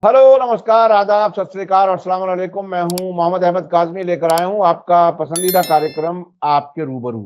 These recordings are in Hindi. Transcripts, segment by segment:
हेलो, नमस्कार, आदाब, सत श्री अकाल और अस्सलाम वालेकुम। मैं हूं मोहम्मद अहमद काज़मी, लेकर आया हूं आपका पसंदीदा कार्यक्रम आपके रूबरू।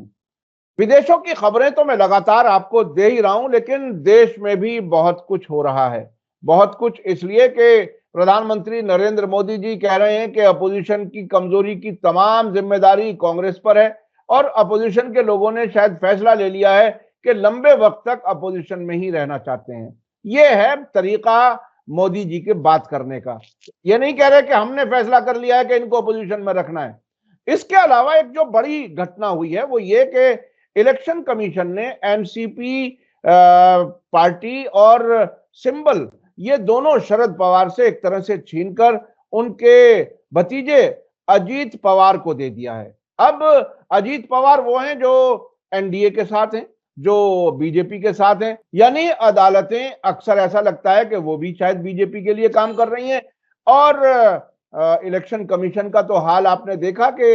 विदेशों की खबरें तो मैं लगातार आपको दे ही रहा हूं, लेकिन देश में भी बहुत कुछ हो रहा है। बहुत कुछ इसलिए कि प्रधानमंत्री नरेंद्र मोदी जी कह रहे हैं कि अपोजिशन की कमजोरी की तमाम जिम्मेदारी कांग्रेस पर है और अपोजिशन के लोगों ने शायद फैसला ले लिया है कि लंबे वक्त तक अपोजिशन में ही रहना चाहते हैं। यह है तरीका मोदी जी के बात करने का। ये नहीं कह रहे कि हमने फैसला कर लिया है कि इनको अपोजिशन में रखना है। इसके अलावा एक जो बड़ी घटना हुई है वो ये कि इलेक्शन कमीशन ने एनसीपी पार्टी और सिंबल, ये दोनों शरद पवार से एक तरह से छीनकर उनके भतीजे अजीत पवार को दे दिया है। अब अजीत पवार वो हैं जो एनडीए के साथ हैं, जो बीजेपी के साथ हैं, यानी अदालतें अक्सर ऐसा लगता है कि वो भी शायद बीजेपी के लिए काम कर रही हैं। और इलेक्शन कमीशन का तो हाल आपने देखा कि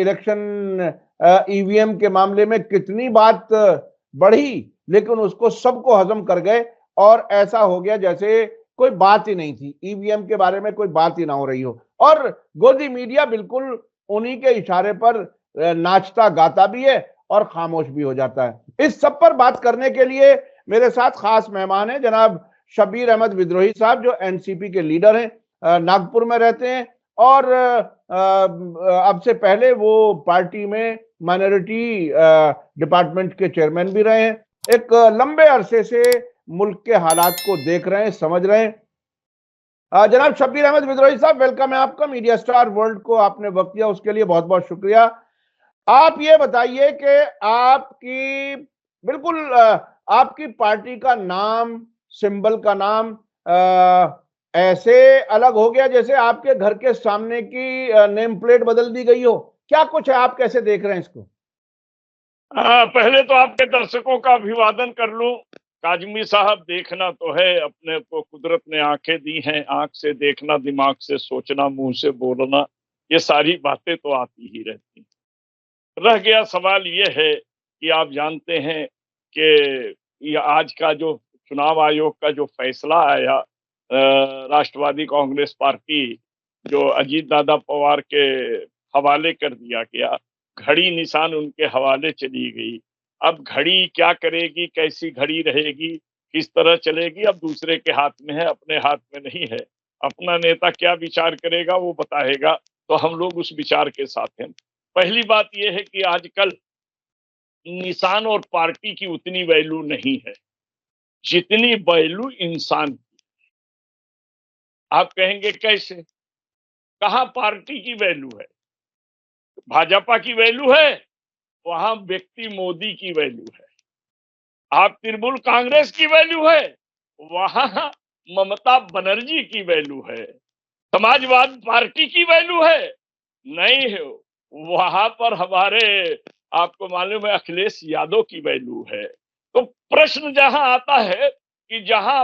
इलेक्शन ईवीएम के मामले में कितनी बात बढ़ी, लेकिन उसको सबको हजम कर गए और ऐसा हो गया जैसे कोई बात ही नहीं थी, ईवीएम के बारे में कोई बात ही ना हो रही हो। और गोदी मीडिया बिल्कुल उन्हीं के इशारे पर नाचता गाता भी है और खामोश भी हो जाता है। इस सब पर बात करने के लिए मेरे साथ खास मेहमान हैं जनाब शब्बीर अहमद विद्रोही साहब, जो एनसीपी के लीडर हैं, नागपुर में रहते हैं और अब से पहले वो पार्टी में माइनॉरिटी डिपार्टमेंट के चेयरमैन भी रहे हैं। एक लंबे अरसे से मुल्क के हालात को देख रहे हैं, समझ रहे हैं। जनाब शब्बीर अहमद विद्रोही साहब, वेलकम है आपका। मीडिया स्टार वर्ल्ड को आपने वक्त दिया, उसके लिए बहुत बहुत शुक्रिया। आप ये बताइए कि आपकी बिल्कुल आपकी पार्टी का नाम, सिंबल का नाम ऐसे अलग हो गया जैसे आपके घर के सामने की नेम प्लेट बदल दी गई हो। क्या कुछ है, आप कैसे देख रहे हैं इसको? पहले तो आपके दर्शकों का अभिवादन कर लूं। काजमी साहब, देखना तो है, अपने को कुदरत ने आंखें दी हैं, आंख से देखना, दिमाग से सोचना, मुंह से बोलना, ये सारी बातें तो आती ही रहती हैं। रह गया सवाल ये है कि आप जानते हैं कि ये आज का जो चुनाव आयोग का जो फैसला आया, राष्ट्रवादी कांग्रेस पार्टी जो अजीत दादा पवार के हवाले कर दिया गया, घड़ी निशान उनके हवाले चली गई। अब घड़ी क्या करेगी, कैसी घड़ी रहेगी, किस तरह चलेगी, अब दूसरे के हाथ में है, अपने हाथ में नहीं है। अपना नेता क्या विचार करेगा वो बताएगा, तो हम लोग उस विचार के साथ हैं। पहली बात यह है कि आजकल निशान और पार्टी की उतनी वैल्यू नहीं है जितनी वैल्यू इंसान की। आप कहेंगे कैसे? कहाँ पार्टी की वैल्यू है? भाजपा की वैल्यू है, वहां व्यक्ति मोदी की वैल्यू है। आप तृणमूल कांग्रेस की वैल्यू है, वहां ममता बनर्जी की वैल्यू है। समाजवाद पार्टी की वैल्यू है, नहीं है, वहां पर हमारे, आपको मालूम है, अखिलेश यादव की वैल्यू है। तो प्रश्न जहां आता है कि जहां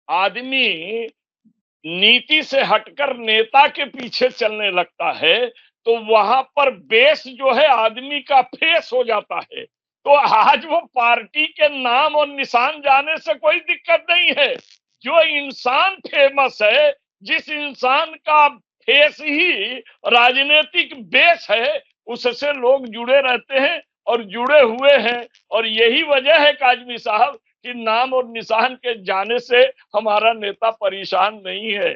आदमी नीति से हटकर नेता के पीछे चलने लगता है, तो वहां पर बेस जो है आदमी का फेस हो जाता है। तो आज वो पार्टी के नाम और निशान जाने से कोई दिक्कत नहीं है। जो इंसान फेमस है, जिस इंसान का फेस ही राजनीतिक बेस है, उससे लोग जुड़े रहते हैं और जुड़े हुए हैं। और यही वजह है काजमी साहब कि नाम और निशान के जाने से हमारा नेता परेशान नहीं है,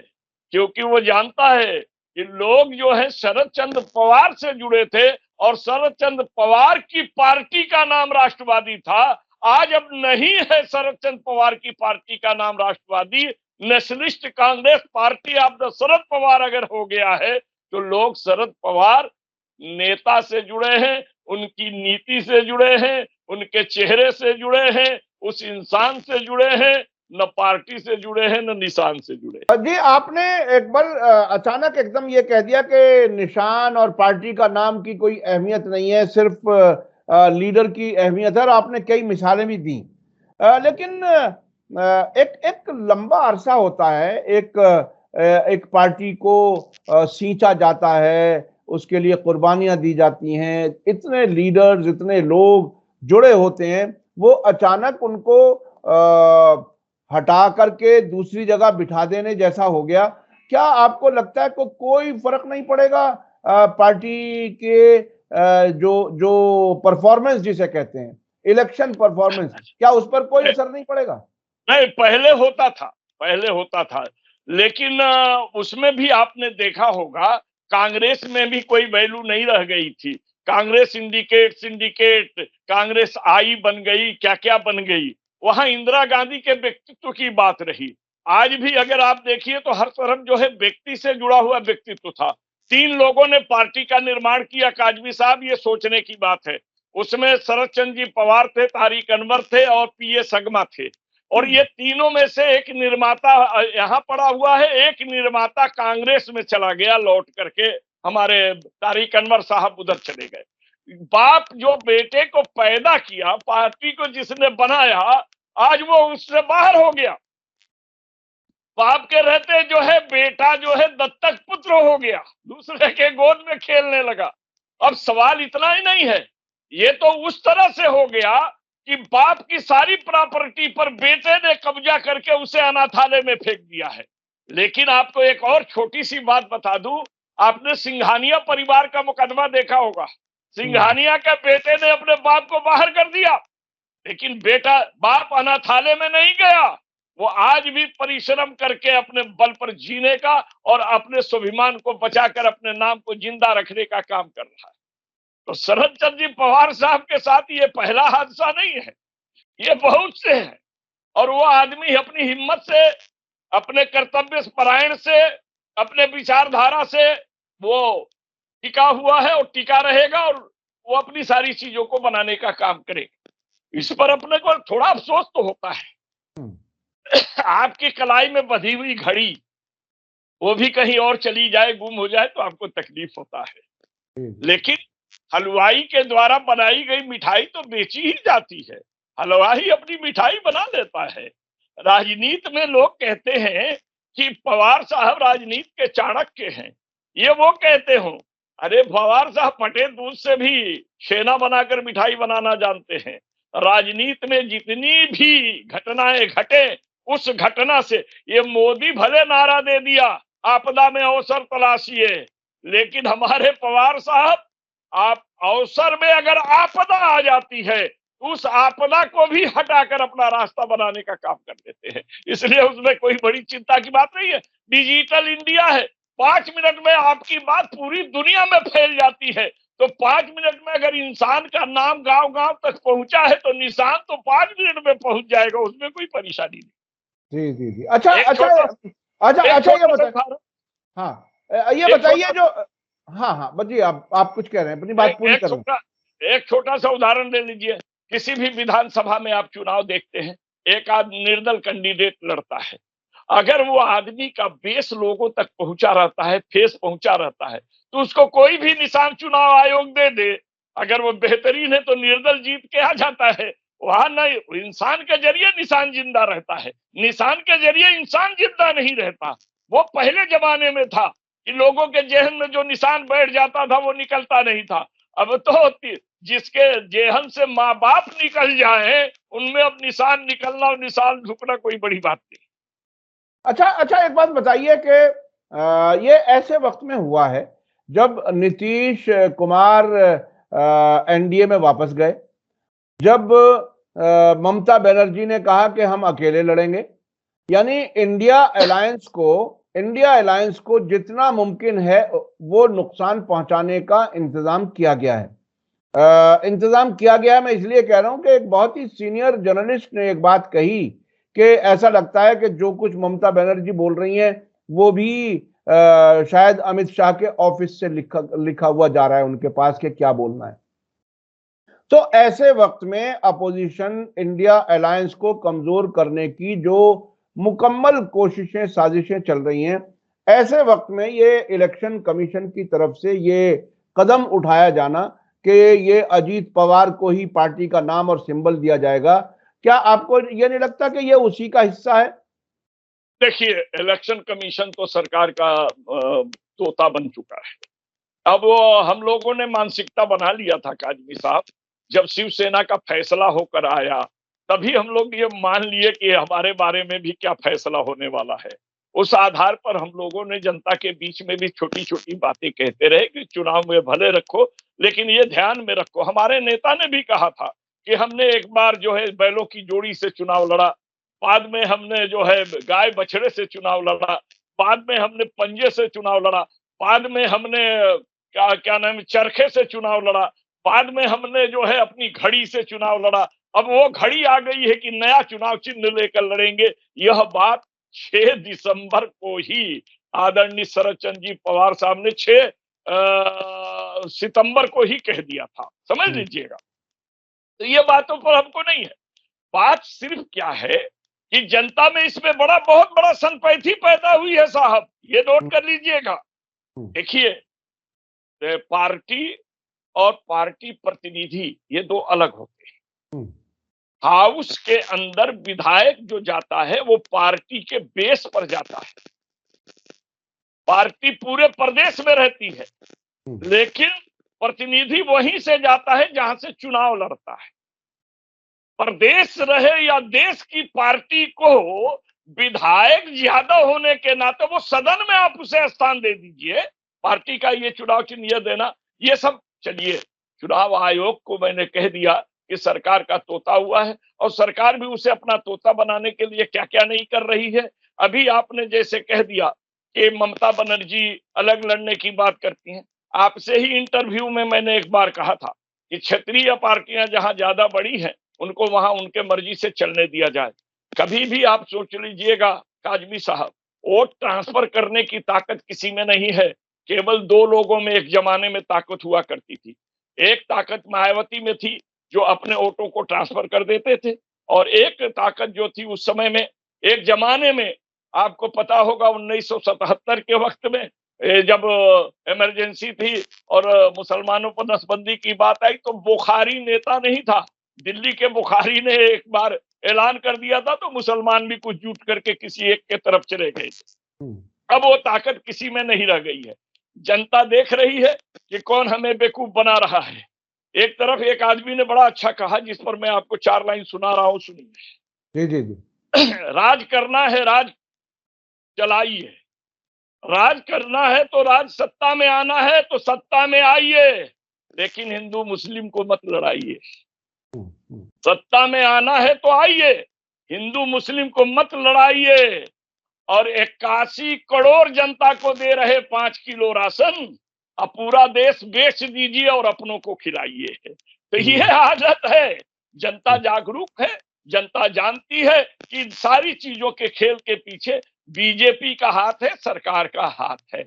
क्योंकि वो जानता है कि लोग जो है शरद चंद्र पवार से जुड़े थे और शरद चंद्र पवार की पार्टी का नाम राष्ट्रवादी था। आज अब नहीं है शरद चंद्र पवार की पार्टी का नाम राष्ट्रवादी, Nationalist Congress Party of the Sharad Pawar अगर हो गया है, तो लोग शरद पवार नेता से जुड़े हैं, उनकी नीति से जुड़े हैं, उनके चेहरे से जुड़े हैं, उस इंसान से जुड़े हैं, न पार्टी से जुड़े हैं न निशान से जुड़े। जी, आपने एक बार अचानक एकदम ये कह दिया कि निशान और पार्टी का नाम की कोई अहमियत नहीं है, सिर्फ लीडर की अहमियत है, और आपने कई मिसालें भी दी। लेकिन एक एक लंबा अरसा होता है, एक पार्टी को सींचा जाता है, उसके लिए कुर्बानियां दी जाती हैं, इतने लीडर्स, इतने लोग जुड़े होते हैं, वो अचानक उनको हटा करके दूसरी जगह बिठा देने जैसा हो गया। क्या आपको लगता है कोई फर्क नहीं पड़ेगा पार्टी के जो जो परफॉर्मेंस जिसे कहते हैं, इलेक्शन परफॉर्मेंस, क्या उस पर कोई असर नहीं पड़ेगा? नहीं, पहले होता था, लेकिन उसमें भी आपने देखा होगा कांग्रेस में भी कोई वैल्यू नहीं रह गई थी। कांग्रेस सिंडिकेट कांग्रेस आई बन गई, क्या क्या बन गई। वहां इंदिरा गांधी के व्यक्तित्व की बात रही। आज भी अगर आप देखिए तो हर तरफ जो है व्यक्ति से जुड़ा हुआ व्यक्तित्व था। 3 लोगों ने पार्टी का निर्माण किया काजमी साहब, ये सोचने की बात है। उसमें शरद चंद्र जी पवार थे, तारिक अनवर थे और पीए संगमा थे। और ये तीनों में से एक निर्माता यहाँ पड़ा हुआ है, एक निर्माता कांग्रेस में चला गया लौट करके, हमारे तारिक अनवर साहब उधर चले गए। बाप जो बेटे को पैदा किया, पार्टी को जिसने बनाया, आज वो उससे बाहर हो गया। बाप के रहते जो है बेटा जो है दत्तक पुत्र हो गया, दूसरे के गोद में खेलने लगा। अब सवाल इतना ही नहीं है, ये तो उस तरह से हो गया कि बाप की सारी प्रॉपर्टी पर बेटे ने कब्जा करके उसे अनाथालय में फेंक दिया है। लेकिन आपको एक और छोटी सी बात बता दूं, आपने सिंघानिया परिवार का मुकदमा देखा होगा। सिंघानिया के बेटे ने अपने बाप को बाहर कर दिया, लेकिन बाप अनाथालय में नहीं गया। वो आज भी परिश्रम करके अपने बल पर जीने का और अपने स्वाभिमान को बचाकर अपने नाम को जिंदा रखने का काम कर रहा है। तो शरद चंद्र जी पवार साहब के साथ ये पहला हादसा नहीं है, ये बहुत से है। और वो आदमी अपनी हिम्मत से, अपने कर्तव्य परायण से, अपने विचारधारा से वो टिका हुआ है और टिका रहेगा, और वो अपनी सारी चीजों को बनाने का काम करेगा। इस पर अपने को थोड़ा अफसोस तो होता है। आपकी कलाई में बंधी हुई घड़ी वो भी कहीं और चली जाए, गुम हो जाए, तो आपको तकलीफ होता है। लेकिन हलवाई के द्वारा बनाई गई मिठाई तो बेची ही जाती है, हलवाई अपनी मिठाई बना लेता है। राजनीति में लोग कहते हैं कि पवार साहब राजनीति के चाणक्य हैं, ये वो कहते हो। अरे पवार साहब फटे दूध से भी छेना बनाकर मिठाई बनाना जानते हैं। राजनीति में जितनी भी घटनाएं घटे, उस घटना से, ये मोदी भले नारा दे दिया आपदा में अवसर तलाशिए, लेकिन हमारे पवार साहब, आप अवसर में अगर आपदा आ जाती है, उस आपदा को भी हटाकर अपना रास्ता बनाने का काम कर देते हैं। इसलिए उसमें कोई बड़ी चिंता की बात नहीं है। डिजिटल इंडिया है, 5 मिनट में आपकी बात पूरी दुनिया में फैल जाती है। तो 5 मिनट में अगर इंसान का नाम गांव गांव तक पहुंचा है, तो निशान तो 5 मिनट में पहुंच जाएगा, उसमें कोई परेशानी नहीं। जी जी जी, अच्छा अच्छा अच्छा, ये बताइए। हाँ, ये बताइए जो, हाँ हाँ बताइए, आप कुछ कह रहे हैं, अपनी बात पूरी करें। एक छोटा सा उदाहरण ले लीजिए। किसी भी विधानसभा में आप चुनाव देखते हैं, एक आदमी निर्दल कैंडिडेट लड़ता है। अगर वो आदमी का बेस लोगों तक पहुंचा रहता है, फेस पहुंचा रहता है, तो उसको कोई भी निशान चुनाव आयोग दे दे, अगर वो बेहतरीन है तो निर्दल जीत के आ जाता है। वहां नहीं, इंसान के जरिए निशान जिंदा रहता है, निशान के जरिए इंसान जिंदा नहीं रहता। वो पहले जमाने में था कि लोगों के जेहन में जो निशान बैठ जाता था वो निकलता नहीं था। अब तो जिसके जेहन से माँ बाप निकल जाए, उनमें अब निशान निकलना और निशान झुकना कोई बड़ी बात नहीं। अच्छा अच्छा, एक बात बताइए कि ये ऐसे वक्त में हुआ है जब नीतीश कुमार एनडीए में वापस गए, जब ममता बनर्जी ने कहा कि हम अकेले लड़ेंगे, यानी इंडिया अलायंस को जितना मुमकिन है वो नुकसान पहुंचाने का इंतजाम किया गया है। मैं इसलिए कह रहा हूं कि एक बहुत ही सीनियर जर्नलिस्ट ने एक बात कही कि ऐसा लगता है कि जो कुछ ममता बनर्जी बोल रही हैं वो भी शायद अमित शाह के ऑफिस से लिखा हुआ जा रहा है उनके पास कि क्या बोलना है। तो ऐसे वक्त में अपोजिशन इंडिया अलायंस को कमजोर करने की जो मुकम्मल कोशिशें, साजिशें चल रही हैं, ऐसे वक्त में ये इलेक्शन कमीशन की तरफ से ये कदम उठाया जाना कि ये अजीत पवार को ही पार्टी का नाम और सिंबल दिया जाएगा, क्या आपको ये नहीं लगता कि ये उसी का हिस्सा है? देखिए, इलेक्शन कमीशन तो सरकार का तोता बन चुका है। अब हम लोगों ने मानसिकता बना लिया था काजमी साहब, जब शिवसेना का फैसला होकर आया तभी हम लोग ये मान लिए कि हमारे बारे में भी क्या फैसला होने वाला है। उस आधार पर हम लोगों ने जनता के बीच में भी छोटी-छोटी बातें कहते रहे कि चुनाव में भले रखो, लेकिन ये ध्यान में रखो। हमारे नेता ने भी कहा था कि हमने एक बार जो है बैलों की जोड़ी से चुनाव लड़ा, बाद में हमने जो है गाय बछड़े से चुनाव लड़ा, बाद में हमने पंजे से चुनाव लड़ा, बाद में हमने क्या क्या नाम है चरखे से चुनाव लड़ा, बाद में हमने जो है अपनी घड़ी से चुनाव लड़ा। अब वो घड़ी आ गई है कि नया चुनाव चिन्ह लेकर लड़ेंगे। यह बात 6 दिसंबर को ही आदरणीय शरद चंद्र जी पवार साहब ने 6 सितंबर को ही कह दिया था, समझ लीजिएगा। तो ये बातों पर हमको नहीं है। बात सिर्फ क्या है कि जनता में इसमें बहुत बड़ा संपैथी पैदा हुई है साहब, ये नोट कर लीजिएगा। देखिए, पार्टी और पार्टी प्रतिनिधि ये 2 अलग होते हैं। हाउस के अंदर विधायक जो जाता है वो पार्टी के बेस पर जाता है। पार्टी पूरे प्रदेश में रहती है, लेकिन प्रतिनिधि वहीं से जाता है जहां से चुनाव लड़ता है। प्रदेश रहे या देश की पार्टी को विधायक ज्यादा होने के नाते वो सदन में आप उसे स्थान दे दीजिए। पार्टी का ये चुनाव चिन्ह देना, ये सब चलिए, चुनाव आयोग को मैंने कह दिया कि सरकार का तोता हुआ है और सरकार भी उसे अपना तोता बनाने के लिए क्या क्या नहीं कर रही है। अभी आपने जैसे कह दिया कि ममता बनर्जी अलग लड़ने की बात करती हैं। आपसे ही इंटरव्यू में मैंने एक बार कहा था कि क्षेत्रीय पार्टियां जहां ज्यादा बड़ी हैं उनको वहां उनके मर्जी से चलने दिया जाए। कभी भी आप सोच लीजिएगा काजमी साहब, वोट ट्रांसफर करने की ताकत किसी में नहीं है। केवल 2 लोगों में एक जमाने में ताकत हुआ करती थी। एक ताकत मायावती में थी जो अपने वोटों को ट्रांसफर कर देते थे, और एक ताकत जो थी उस समय में, एक जमाने में, आपको पता होगा 1977 के वक्त में जब इमरजेंसी थी और मुसलमानों पर नसबंदी की बात आई तो बुखारी नेता नहीं था, दिल्ली के बुखारी ने एक बार ऐलान कर दिया था तो मुसलमान भी कुछ जुट करके किसी एक के तरफ चले गए थे। अब वो ताकत किसी में नहीं रह गई है। जनता देख रही है कि कौन हमें बेवकूफ बना रहा है। एक तरफ एक आदमी ने बड़ा अच्छा कहा जिस पर मैं आपको 4 लाइन सुना रहा हूं, सुनिए। जी जी जी। राज करना है, राज चलाइए। राज करना है तो राज सत्ता में आना है तो सत्ता में आइए, लेकिन हिंदू मुस्लिम को मत लड़ाइए। सत्ता में आना है तो आइए, हिंदू मुस्लिम को मत लड़ाइए। और 81 करोड़ जनता को दे रहे 5 किलो राशन, अब पूरा देश बेच दीजिए और अपनों को खिलाइए। तो ये आदत है। जनता जागरूक है, जनता जानती है कि सारी चीजों के खेल के पीछे बीजेपी का हाथ है, सरकार का हाथ है,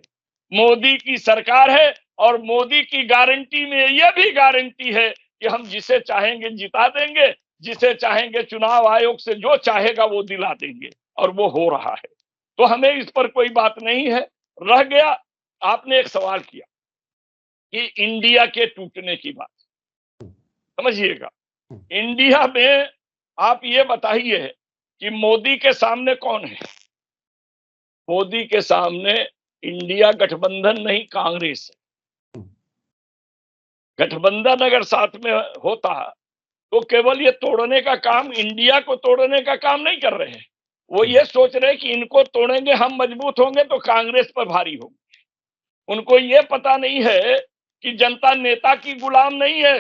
मोदी की सरकार है। और मोदी की गारंटी में यह भी गारंटी है कि हम जिसे चाहेंगे जिता देंगे, जिसे चाहेंगे चुनाव आयोग से जो चाहेगा वो दिला देंगे, और वो हो रहा है। तो हमें इस पर कोई बात नहीं है। रह गया, आपने एक सवाल किया कि इंडिया के टूटने की बात, समझिएगा। इंडिया में आप ये बताइए कि मोदी के सामने कौन है? मोदी के सामने इंडिया गठबंधन नहीं, कांग्रेस है। गठबंधन अगर साथ में होता तो केवल ये तोड़ने का काम, इंडिया को तोड़ने का काम नहीं कर रहे हैं। वो ये सोच रहे हैं कि इनको तोड़ेंगे, हम मजबूत होंगे तो कांग्रेस पर भारी होंगे। उनको ये पता नहीं है कि जनता नेता की गुलाम नहीं है।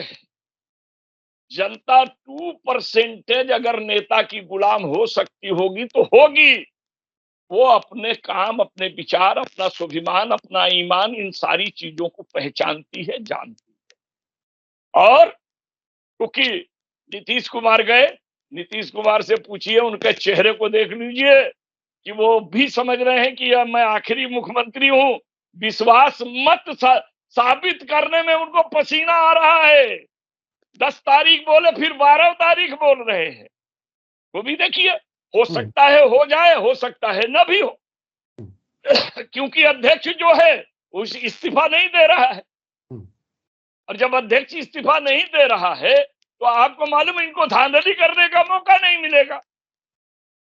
जनता 2% अगर नेता की गुलाम हो सकती होगी तो होगी। वो अपने काम, अपने विचार, अपना स्वाभिमान, अपना ईमान, इन सारी चीजों को पहचानती है, जानती है। और क्योंकि नीतीश कुमार गए, नीतीश कुमार से पूछिए, उनके चेहरे को देख लीजिए कि वो भी समझ रहे हैं कि मैं आखिरी मुख्यमंत्री हूं। विश्वास मत साबित करने में उनको पसीना आ रहा है। 10 तारीख बोले, फिर 12 तारीख बोल रहे हैं। वो भी देखिए, हो सकता है हो जाए, हो सकता है न भी हो। क्योंकि अध्यक्ष जो है उस इस्तीफा नहीं दे रहा है, और जब अध्यक्ष इस्तीफा नहीं दे रहा है तो आपको मालूम है इनको धांधली करने का मौका नहीं मिलेगा।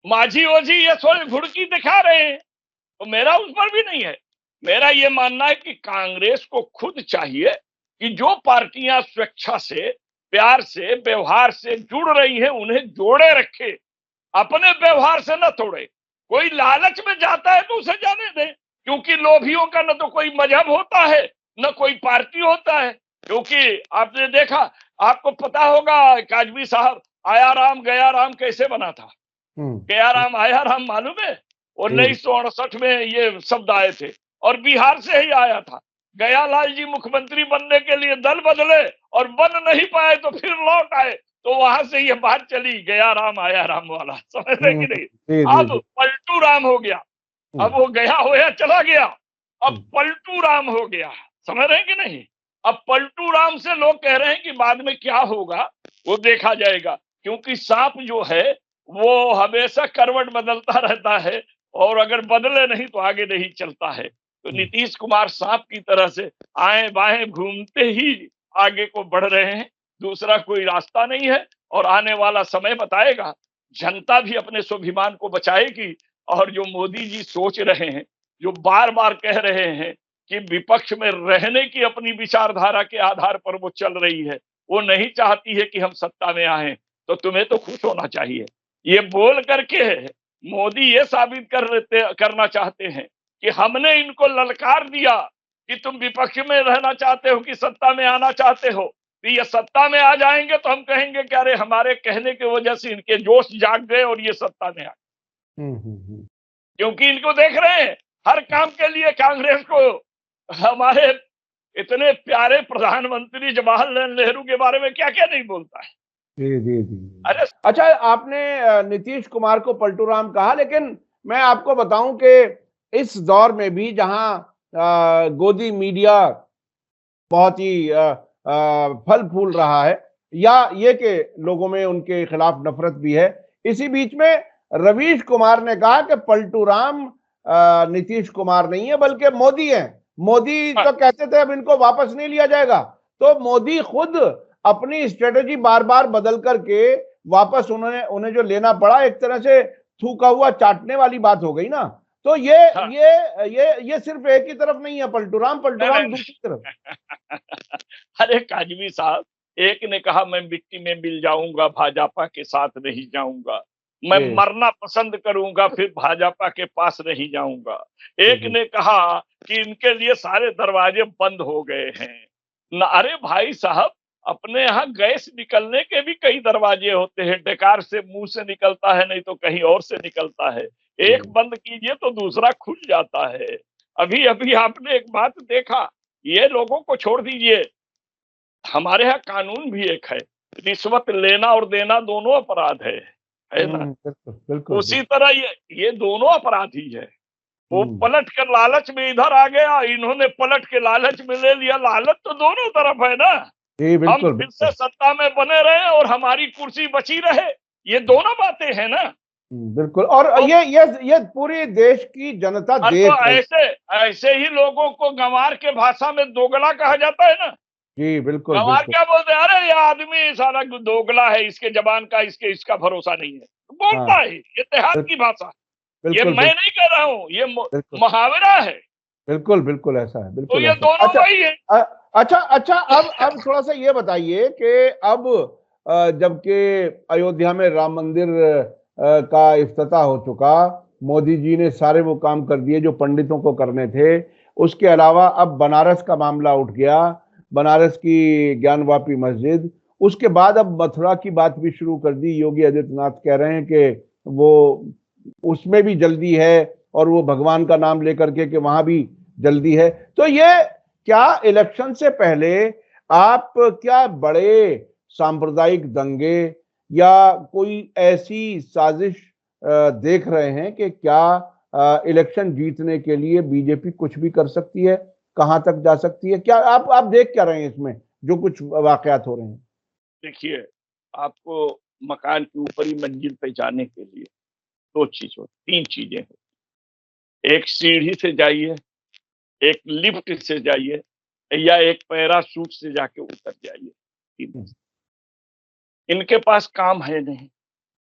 माझी ओझी ये थोड़ी घुड़की दिखा रहे हैं, तो मेरा उस पर भी नहीं है। मेरा ये मानना है कि कांग्रेस को खुद चाहिए कि जो पार्टियां स्वेच्छा से प्यार से, व्यवहार से जुड़ रही हैं, उन्हें जोड़े रखे, अपने व्यवहार से न तोड़े। कोई लालच में जाता है तो उसे जाने दें, क्योंकि लोभियों का न तो कोई मजहब होता है, न कोई पार्टी होता है। क्योंकि आपने देखा, आपको पता होगा काजमी साहब, आया राम गया राम कैसे बना था? गया राम आया राम मालूम है? 1968 में ये शब्द आए थे और बिहार से ही आया था। गयालाल जी मुख्यमंत्री बनने के लिए दल बदले और बन नहीं पाए तो फिर लौट आए, तो वहां से ये बात चली, गया राम आया राम वाला, समझ रहे कि नहीं? अब पलटू राम हो गया, अब वो गया होया चला गया, अब पलटू राम हो गया, समझ रहे हैं कि नहीं? अब पलटू राम से लोग कह रहे हैं कि बाद में क्या होगा वो देखा जाएगा, क्योंकि सांप जो है वो हमेशा करवट बदलता रहता है और अगर बदले नहीं तो आगे नहीं चलता है। तो नीतीश कुमार सांप की तरह से आए बाएं घूमते ही आगे को बढ़ रहे हैं, दूसरा कोई रास्ता नहीं है और आने वाला समय बताएगा। जनता भी अपने स्वाभिमान को बचाएगी और जो मोदी जी सोच रहे हैं, जो बार बार कह रहे हैं कि विपक्ष में रहने की अपनी विचारधारा के आधार पर वो चल रही है, वो नहीं चाहती है कि हम सत्ता में आए, तो तुम्हें तो खुश होना चाहिए। ये बोल करके मोदी ये साबित करना चाहते हैं कि हमने इनको ललकार दिया कि तुम विपक्ष में रहना चाहते हो कि सत्ता में आना चाहते हो, तो ये सत्ता में आ जाएंगे तो हम कहेंगे कि अरे हमारे कहने की वजह से इनके जोश जाग गए और ये सत्ता में आ गए। क्योंकि इनको देख रहे हैं हर काम के लिए कांग्रेस को, हमारे इतने प्यारे प्रधानमंत्री जवाहरलाल नेहरू के बारे में क्या क्या नहीं बोलता है। जी। अरे अच्छा, आपने नीतीश कुमार को पलटू राम कहा, लेकिन मैं आपको बताऊं कि इस दौर में भी जहां गोदी मीडिया बहुत ही फल फूल रहा है, या ये कि लोगों में उनके खिलाफ नफरत भी है, इसी बीच में रवीश कुमार ने कहा कि पलटू राम नीतीश कुमार नहीं है बल्कि मोदी है। मोदी तो कहते थे अब इनको वापस नहीं लिया जाएगा, तो मोदी खुद अपनी स्ट्रेटेजी बार बार बदल करके वापस उन्हें जो लेना पड़ा, एक तरह से थूका हुआ चाटने वाली बात हो गई ना। तो ये सिर्फ एक ही तरफ नहीं है, पलटू राम दूसरी तरफ। अरे काजमी साहब, एक ने कहा मैं मिट्टी में मिल जाऊंगा, भाजपा के साथ नहीं जाऊंगा, मैं मरना पसंद करूंगा, फिर भाजपा के पास नहीं जाऊंगा। एक ने कहा कि इनके लिए सारे दरवाजे बंद हो गए हैं। अरे भाई साहब, अपने यहाँ गैस निकलने के भी कई दरवाजे होते हैं, डकार से मुंह से निकलता है, नहीं तो कहीं और से निकलता है। एक बंद कीजिए तो दूसरा खुल जाता है। अभी अभी आपने एक बात देखा, ये लोगों को छोड़ दीजिए, हमारे यहाँ कानून भी एक है, रिश्वत लेना और देना दोनों अपराध है ना? बिल्कुल। उसी तरह ये दोनों अपराध ही है। वो पलट कर लालच में इधर आ गया, इन्होंने पलट के लालच में ले लिया। लालच तो दोनों तरफ है ना। हम फिर से सत्ता में बने रहे और हमारी कुर्सी बची रहे, ये दोनों बातें हैं ना। बिल्कुल। और तो, ये पूरी देश की जनता देख तो ऐसे ही लोगों को गंवार के भाषा में दोगला कहा जाता है ना। जी बिल्कुल। गंवार क्या बोलते हैं? अरे ये आदमी सारा दोगला है, इसके जबान का इसका भरोसा नहीं है, बोलता है। ये देहात की भाषा, ये मैं नहीं कह रहा हूँ, ये मुहावरा है। बिल्कुल ऐसा है। बिल्कुल। तो ये दोनों वही है। अच्छा, अब थोड़ा सा ये बताइए कि अब जबकि अयोध्या में राम मंदिर का इफ्तिताह हो चुका, मोदी जी ने सारे वो काम कर दिए जो पंडितों को करने थे, उसके अलावा अब बनारस का मामला उठ गया, बनारस की ज्ञानवापी मस्जिद, उसके बाद अब मथुरा की बात भी शुरू कर दी। योगी आदित्यनाथ कह रहे हैं कि वो उसमें भी जल्दी है और वो भगवान का नाम लेकर के कि वहां भी जल्दी है। तो ये क्या इलेक्शन से पहले आप क्या बड़े सांप्रदायिक दंगे या कोई ऐसी साजिश देख रहे हैं कि क्या इलेक्शन जीतने के लिए बीजेपी कुछ भी कर सकती है, कहां तक जा सकती है? क्या आप देख क्या रहे हैं इसमें जो कुछ वाकयात हो रहे हैं? देखिए, आपको मकान की ऊपरी मंजिल पे जाने के लिए तीन चीजें हैं। एक सीढ़ी से जाइए, एक लिफ्ट से जाइए, या एक पैराशूट से जाके उतर जाइए। इनके पास काम है नहीं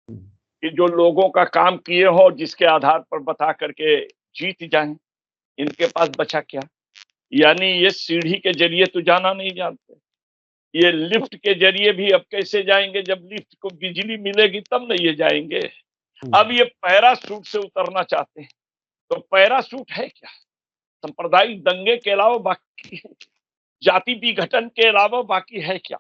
कि जो लोगों का काम किए हो जिसके आधार पर बता करके जीत जाएं। इनके पास बचा क्या? यानी ये सीढ़ी के जरिए तो जाना नहीं जानते, ये लिफ्ट के जरिए भी अब कैसे जाएंगे, जब लिफ्ट को बिजली मिलेगी तब न ये जाएंगे। अब ये पैराशूट से उतरना चाहते हैं, तो पैराशूट है क्या? सांप्रदायिक दंगे के अलावा बाकी, जाति विघटन के अलावा बाकी है क्या?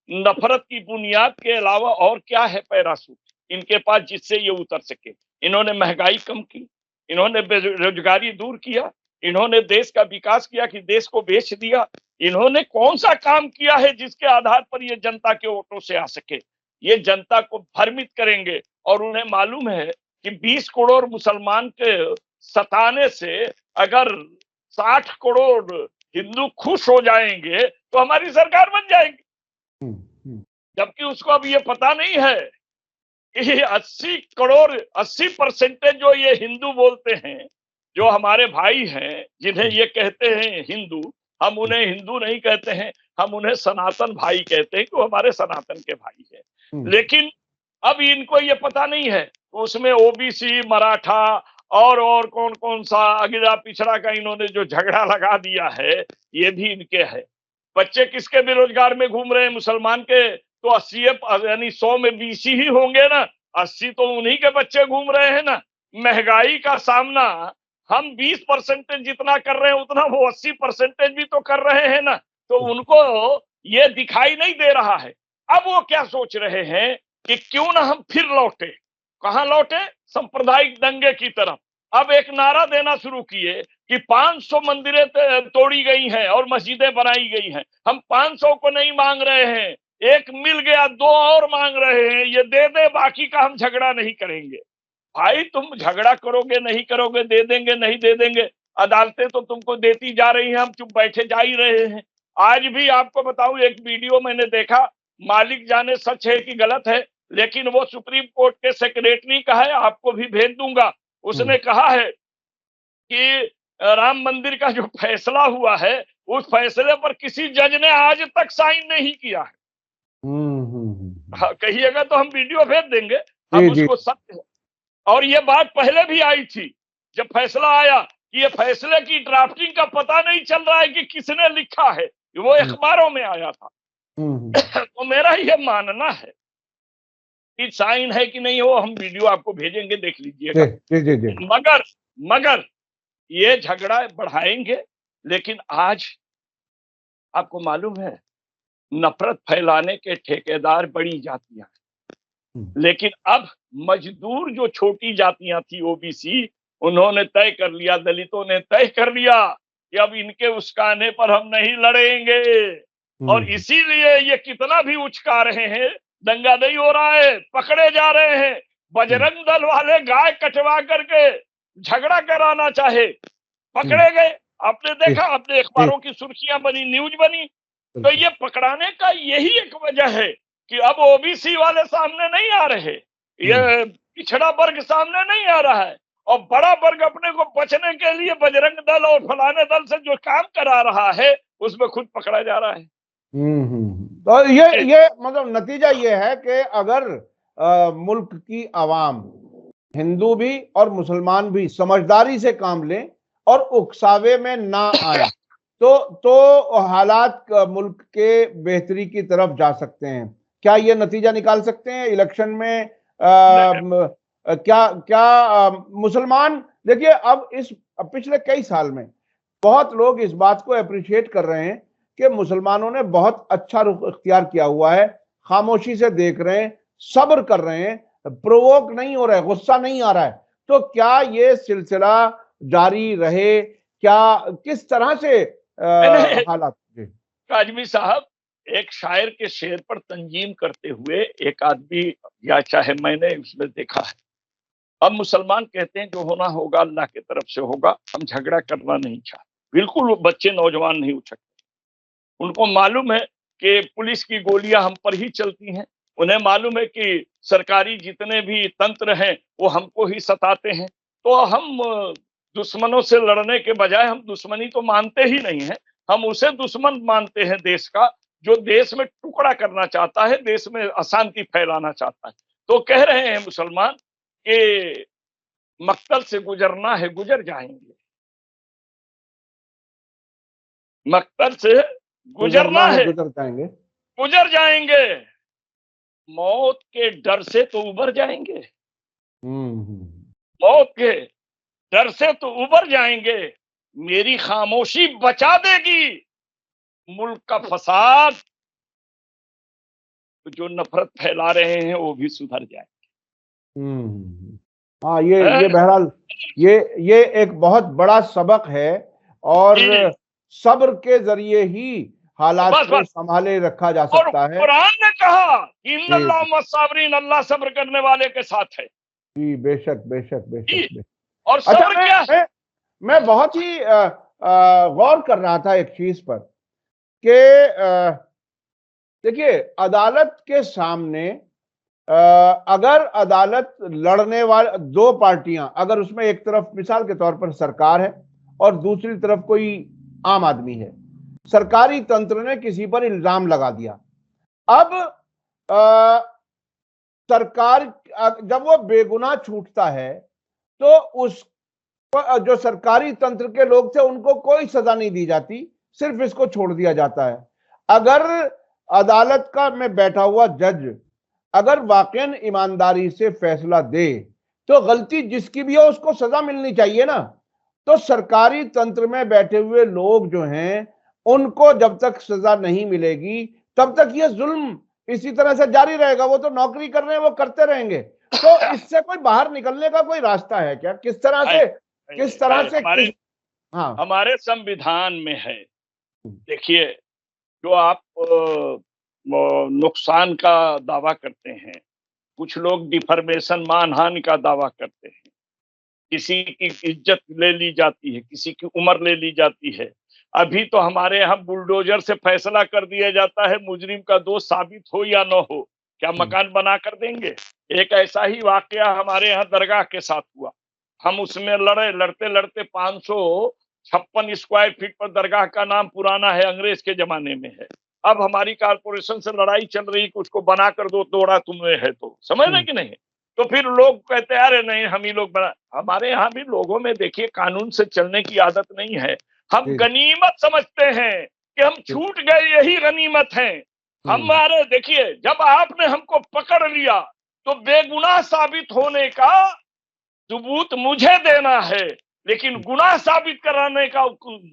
नफरत की बुनियाद के अलावा और क्या है पैराशूट इनके पास जिससे ये उतर सके? इन्होंने महंगाई कम की, इन्होंने बेरोजगारी दूर किया, इन्होंने देश का विकास किया कि देश को बेच दिया? इन्होंने कौन सा काम किया है जिसके आधार पर ये जनता के वोटों से आ सके? ये जनता को भ्रमित करेंगे और उन्हें मालूम है कि 20 करोड़ मुसलमान के सताने से अगर 60 करोड़ हिंदू खुश हो जाएंगे तो हमारी सरकार बन जाएगी। जबकि उसको अब ये पता नहीं है कि 80 करोड़ 80% जो ये हिंदू बोलते हैं, जो हमारे भाई हैं, जिन्हें ये कहते हैं हिंदू, हम उन्हें हिंदू नहीं कहते हैं, हम उन्हें सनातन भाई कहते हैं कि वो हमारे सनातन के भाई है। लेकिन अब इनको ये पता नहीं है, तो उसमें ओबीसी, मराठा और कौन कौन सा अगला पिछड़ा का इन्होंने जो झगड़ा लगा दिया है, ये भी इनके है। बच्चे किसके बेरोजगार में घूम रहे हैं? मुसलमान के तो 80 यानी 100 में 20 ही होंगे ना, 80 तो उन्हीं के बच्चे घूम रहे हैं ना। महंगाई का सामना हम 20% जितना कर रहे हैं उतना वो 80% भी तो कर रहे हैं ना, तो उनको ये दिखाई नहीं दे रहा है। अब वो क्या सोच रहे हैं कि क्यों ना हम फिर लौटे। कहां लौटे? सांप्रदायिक दंगे की तरफ। अब एक नारा देना शुरू किए कि 500 मंदिरें तोड़ी गई हैं और मस्जिदें बनाई गई हैं। हम 500 को नहीं मांग रहे हैं, एक मिल गया 2 और मांग रहे हैं, ये दे दे, बाकी का हम झगड़ा नहीं करेंगे। भाई तुम झगड़ा करोगे नहीं करोगे, दे देंगे नहीं दे देंगे, अदालतें तो तुमको देती जा रही हैं, हम चुप बैठे जा ही रहे हैं। आज भी आपको बताऊं, एक वीडियो मैंने देखा, मालिक जाने सच है कि गलत है, लेकिन वो सुप्रीम कोर्ट के सेक्रेटरी का है, आपको भी भेज दूंगा। उसने कहा है कि राम मंदिर का जो फैसला हुआ है, उस फैसले पर किसी जज ने आज तक साइन नहीं किया है। हाँ, कहिएगा तो हम वीडियो भेज देंगे, हम उसको सत्य। और ये बात पहले भी आई थी, जब फैसला आया कि ये फैसले की ड्राफ्टिंग का पता नहीं चल रहा है कि किसने लिखा है, वो अखबारों में आया था। तो मेरा ये मानना है कि साइन है कि नहीं हो, हम वीडियो आपको भेजेंगे, देख लीजिएगा। मगर ये झगड़ा बढ़ाएंगे। लेकिन आज आपको मालूम है, नफरत फैलाने के ठेकेदार बड़ी जातियां हैं, लेकिन अब मजदूर जो छोटी जातियां थी, ओबीसी, उन्होंने तय कर लिया, दलितों ने तय कर लिया कि अब इनके उस्काने पर हम नहीं लड़ेंगे। और इसीलिए ये कितना भी उचका रहे हैं, दंगा नहीं हो रहा है, पकड़े जा रहे हैं। बजरंग दल वाले गाय कटवा करके झगड़ा कराना चाहे, पकड़े गए। आपने देखा, अपने अखबारों की सुर्खियां बनी, न्यूज बनी। तो ये पकड़ाने का यही एक वजह है कि अब ओबीसी वाले सामने नहीं आ रहे, ये पिछड़ा वर्ग सामने नहीं आ रहा है, और बड़ा वर्ग अपने को बचने के लिए बजरंग दल और फलाने दल से जो काम करा रहा है, उसमें खुद पकड़ा जा रहा है। तो ये मतलब नतीजा ये है कि अगर मुल्क की आवाम, हिंदू भी और मुसलमान भी समझदारी से काम लें और उकसावे में ना आए, तो हालात मुल्क के बेहतरी की तरफ जा सकते हैं। क्या ये नतीजा निकाल सकते हैं इलेक्शन में? क्या मुसलमान, देखिए अब इस पिछले कई साल में बहुत लोग इस बात को अप्रिशिएट कर रहे हैं कि मुसलमानों ने बहुत अच्छा रुख इख्तियार किया हुआ है, खामोशी से देख रहे हैं, सब्र कर रहे हैं, प्रोवोक नहीं हो रहा है, गुस्सा नहीं आ रहा है। तो क्या ये सिलसिला जारी रहे? क्या किस तरह से हालात? काजमी साहब, एक शायर के शेर पर तंजीम करते हुए एक आदमी, या चाहे मैंने उसमें देखा है, अब मुसलमान कहते हैं जो होना होगा अल्लाह की तरफ से होगा, हम झगड़ा करना नहीं चाहते। बिल्कुल वो बच्चे नौजवान नहीं उठ सकते, उनको मालूम है कि पुलिस की गोलियां हम पर ही चलती हैं, उन्हें मालूम है कि सरकारी जितने भी तंत्र हैं वो हमको ही सताते हैं। तो हम दुश्मनों से लड़ने के बजाय, हम दुश्मनी तो मानते ही नहीं है, हम उसे दुश्मन मानते हैं देश का, जो देश में टुकड़ा करना चाहता है, देश में अशांति फैलाना चाहता है। तो कह रहे हैं मुसलमान कि मक्तल से गुजरना है, गुजर जाएंगे, मक्तल से गुजरना है, गुजर जाएंगे। गुजर जाएंगे, मौत के डर से तो उबर जाएंगे, मौत के डर से तो उबर जाएंगे, मेरी खामोशी बचा देगी मुल्क का फसाद, जो नफरत फैला रहे हैं वो भी सुधर जाए। हाँ, ये बहरहाल ये एक बहुत बड़ा सबक है और सब्र के जरिए ही हालात को संभाले रखा जा सकता है। कुरान ने कहा इन्नल्लाह मस्साबरीन, अल्लाह सब्र करने वाले के साथ है। जी बेशक बेशक बेशक। और सब्र क्या है? मैं बहुत ही गौर कर रहा था एक चीज पर कि देखिए, अदालत के सामने अगर अदालत लड़ने वाले दो पार्टियां, अगर उसमें एक तरफ मिसाल के तौर पर सरकार है और दूसरी तरफ कोई आम आदमी है, सरकारी तंत्र ने किसी पर इल्जाम लगा दिया। अब सरकार जब वो बेगुनाह छूटता है तो उस जो सरकारी तंत्र के लोग थे उनको कोई सजा नहीं दी जाती, सिर्फ इसको छोड़ दिया जाता है। अगर अदालत का में बैठा हुआ जज अगर वाकई ईमानदारी से फैसला दे तो गलती जिसकी भी हो उसको सजा मिलनी चाहिए ना। तो सरकारी तंत्र में बैठे हुए लोग जो हैं उनको जब तक सजा नहीं मिलेगी तब तक ये जुल्म इसी तरह से जारी रहेगा। वो तो नौकरी कर रहे हैं, वो करते रहेंगे। तो इससे कोई बाहर निकलने का कोई रास्ता है क्या? किस तरह से हाँ, हमारे संविधान में है। देखिए, जो आप नुकसान का दावा करते हैं, कुछ लोग डिफर्मेशन मानहानि का दावा करते हैं, किसी की इज्जत ले ली जाती है, किसी की उम्र ले ली जाती है। अभी तो हमारे यहाँ बुलडोजर से फैसला कर दिया जाता है, मुजरिम का दोष साबित हो या न हो, क्या मकान बना कर देंगे। एक ऐसा ही वाकया हमारे यहाँ दरगाह के साथ हुआ। हम उसमें लड़ते लड़ते 556 स्क्वायर फीट पर, दरगाह का नाम पुराना है, अंग्रेज के जमाने में है। अब हमारी कारपोरेशन से लड़ाई चल रही कि उसको बना कर दो, तोड़ा तुमने है तो, समझ रहे कि नहीं। तो फिर लोग कहते हैं अरे नहीं हम ही लोग बना। हमारे यहाँ भी लोगों में देखिए कानून से चलने की आदत नहीं है। हम गनीमत समझते हैं कि हम छूट गए, यही गनीमत है हमारे। देखिए, जब आपने हमको पकड़ लिया तो बेगुनाह साबित होने का सबूत मुझे देना है, लेकिन गुनाह साबित कराने का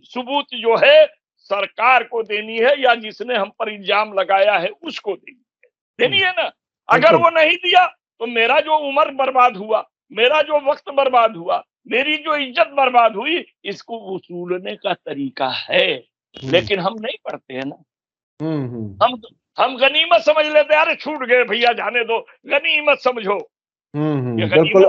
सबूत जो है सरकार को देनी है, या जिसने हम पर इल्जाम लगाया है उसको देनी है ना। अगर वो नहीं दिया तो मेरा जो उम्र बर्बाद हुआ, मेरा जो वक्त बर्बाद हुआ, मेरी जो इज्जत बर्बाद हुई, इसको वसूलने का तरीका है। लेकिन हम नहीं पढ़ते हैं ना। हम गनीमत समझ लेते हैं, अरे छूट गए भैया जाने दो, गनीमत समझो। बिल्कुल।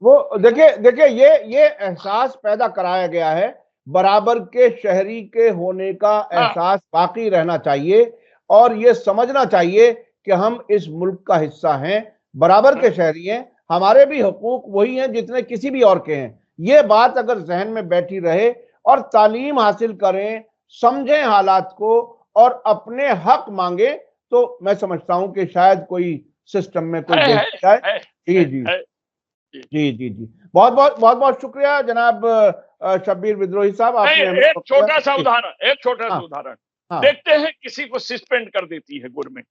वो देखिए ये एहसास पैदा कराया गया है, बराबर के शहरी के होने का एहसास बाकी रहना चाहिए और ये समझना चाहिए कि हम इस मुल्क का हिस्सा हैं, बराबर के शहरी हैं, हमारे भी हकूक वही हैं जितने किसी भी और के हैं। ये बात अगर जहन में बैठी रहे और तालीम हासिल करें, समझें हालात को और अपने हक मांगे, तो मैं समझता हूं कि शायद कोई सिस्टम में कोई जाए। जी जी जी जी जी, बहुत बहुत शुक्रिया जनाब शब्बीर विद्रोही साहब। आपने एक छोटा सा उदाहरण देखते हैं। किसी को सस्पेंड कर देती है गवर्नमेंट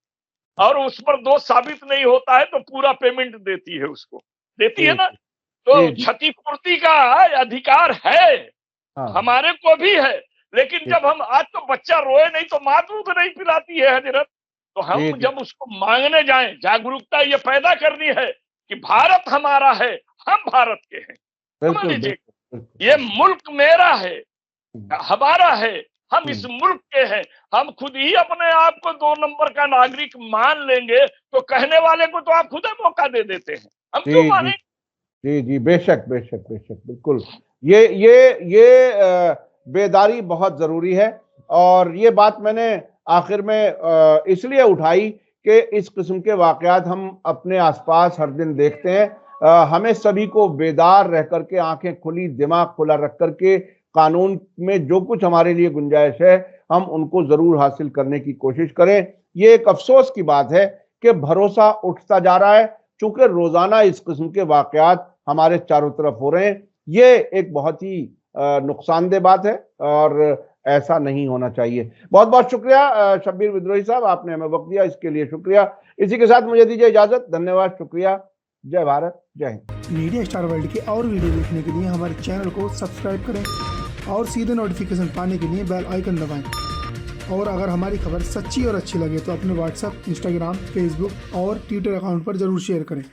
और उस पर दोष साबित नहीं होता है तो पूरा पेमेंट देती है, उसको देती है ना। तो क्षतिपूर्ति का अधिकार है, हमारे को भी है। लेकिन जब हम, आज तो बच्चा रोए नहीं तो माँ दूध नहीं पिलाती है हजरत, तो हम जब उसको मांगने जाएं, जागरूकता ये पैदा करनी है कि भारत हमारा है, हम भारत के हैं। समझ लीजिए, ये मुल्क मेरा है, हमारा है, हम इस मुल्क के हैं। हम खुद ही अपने आप को 2 नंबर का नागरिक मान लेंगे तो कहने वाले को तो आप खुद ही मौका दे देते हैं, हम क्यों माने। जी जी, बेशक बेशक बेशक, बिल्कुल। ये बेदारी बहुत जरूरी है और ये बात मैंने आखिर में इसलिए उठाई कि इस किस्म के वाकयात हम अपने आसपास हर दिन देखते हैं। हमें सभी को बेदार रह करके, आंखें खुली, दिमाग खुला रख करके कानून में जो कुछ हमारे लिए गुंजाइश है हम उनको जरूर हासिल करने की कोशिश करें। ये एक अफसोस की बात है कि भरोसा उठता जा रहा है, चूंकि रोजाना इस किस्म के वाकयात हमारे चारों तरफ हो रहे हैं। ये एक बहुत ही नुकसानदेह बात है और ऐसा नहीं होना चाहिए। बहुत बहुत शुक्रिया शब्बीर विद्रोही साहब, आपने हमें वक्त दिया, इसके लिए शुक्रिया। इसी के साथ मुझे दीजिए इजाजत। धन्यवाद, शुक्रिया। जय भारत, जय हिंद। मीडिया स्टार वर्ल्ड के और वीडियो देखने के लिए हमारे चैनल को सब्सक्राइब करें और सीधे नोटिफिकेशन पाने के लिए बेल आइकन दबाएं। और अगर हमारी खबर सच्ची और अच्छी लगे तो अपने व्हाट्सएप, इंस्टाग्राम, फेसबुक और ट्विटर अकाउंट पर जरूर शेयर करें।